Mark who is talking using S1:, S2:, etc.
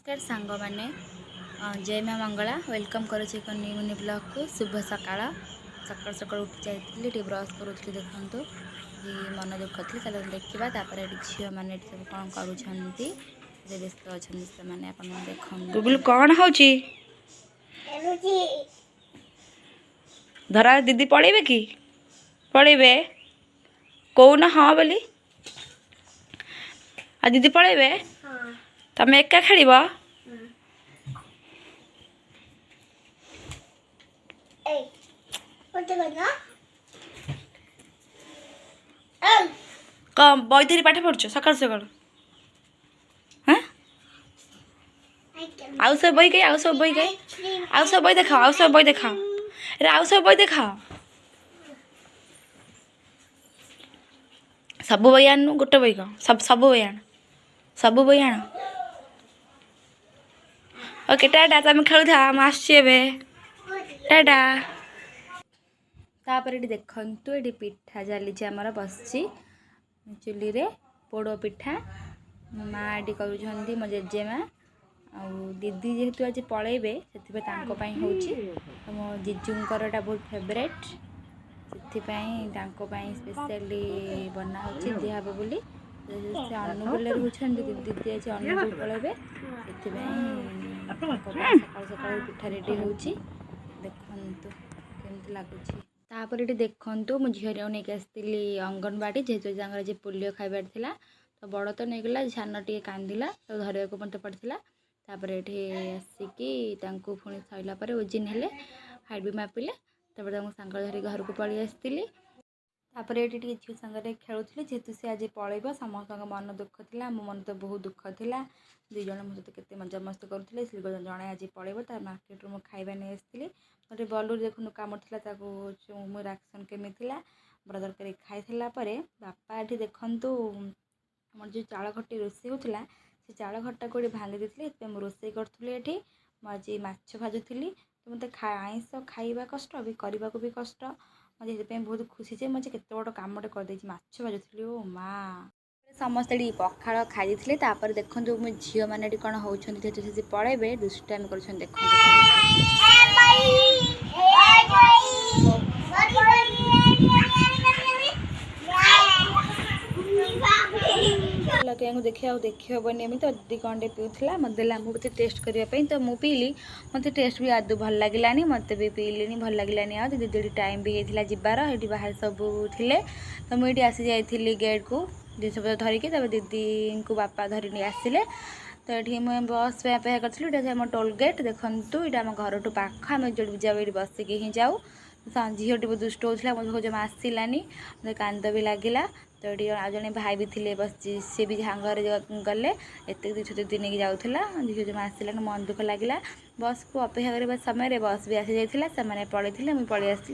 S1: नमस्कार सांग मैंने जय माँ मंगला वेलकम करुच्ची एक न्यू न्यू ब्लॉग को शुभ सकाळ सकाळ सकाळ उठी जाइए ब्रश करूँ देखु ये मन दुख थी चलो देखा तापर झील मैंने सब कौन कर व्यस्त अच्छा से देख
S2: कौन हो धरा दीदी पढ़े कि पढ़े कौन हाँ बोली आ दीदी पढ़े तमें एका खेल कम बही धरी पाठ पढ़ुच सकाल सकाल हाँ आउ सब बही कहीं आउ सब बही कहीं आउ सब बही देखाओ आउ सब बही देखाओ अरे आउ सब बही देखाओ सब बही आनु गोटे बही कह सब बही आण सब बही आण ओके टाटा तुम खेलु था हम आसुचे टाटा
S1: तापर ये देखु ये पिठा चली आमर बस चुली रे पोड़ पिठा मो माँ ये कर मो जेजेमा आ दीदी जेहेतु आज पलैबे से मो जीजूंकर बहुत फेवरेट से स्पेशली बना हो दिहब बोली से अनुगुल दीदी आज अनुगुल पलैबे से सकाल सकाल पिठा रेडी हो देखु केमती लगुच तापर ये देखु मो झील नहीं आसती अंगनवाड़ी जेहेतु जे पोलियो खाइबार थिला तो बड़ तो नहीं गला सान टे कांदिला तो धरने को मत पड़ता तापर ये आसिकी पुणी सैला ओजन हेले हाइट भी मापिले तापर सांग धरी घर को पलि आसती तापर ये झील सांगे खेलुली जेहेतु सी आज पलैब समस्त मन दुख था मो मन तो बहुत दुख था दुई जन मो सहित केते मजामस्ती करुले जड़े आज पलैब तार मार्केट रू खाइबा नहीं आसती गोटे बलूर देखो कम था मुझे रिएक्शन केमी बड़ा तरकारी खाई सारापर बापा ये देखूँ आम जो चाल घटी रोषे होता से चाल घरटा को भांगी देती मुझे रोषे करी ये मुझे माछ भाजुली तो मत आईष खाइबा कष्ट भी करने को भी कष्ट मुझे बहुत खुशी है मुझे केत बड़ कमटे करदे माछ भाजुली ओ माँ समस्ते पखाड़ खाई देखो मो झील मैंने कौन होती पलैबे दुष्टामी कर देखा देखनी एमती तो दीदी कौन पीला मत देला मुझे टेस्ट करने तो मुझे पीली मत टेस्ट भी आदू भल लगे मत भी पीली भल लगे आ दीदी टाइम भी होता जीवार ये बाहर सब थे तो मुझे आसी जाइली गेट को जिनस धरिकी दीदी को बापा धरी आसिले तो ये मुझे बस पे अपेक्षा करी आम टोल गेट देखु ये आम घर ठूँ पाख आम जो जाऊ ये बसिकी ही जाऊ झील बहुत दुष्ट होता मुझे जमा आसलानी मतलब कांद भी लगिला तो ये आज जड़े भाई भी थे बस सी भी झांगर गले एत दीदी नहीं जाऊला झील जमा आसलानी मन दुख लगे बस को अपेक्षा करने समय बस भी आसी जाइए से पलि मुझे पलि आसती।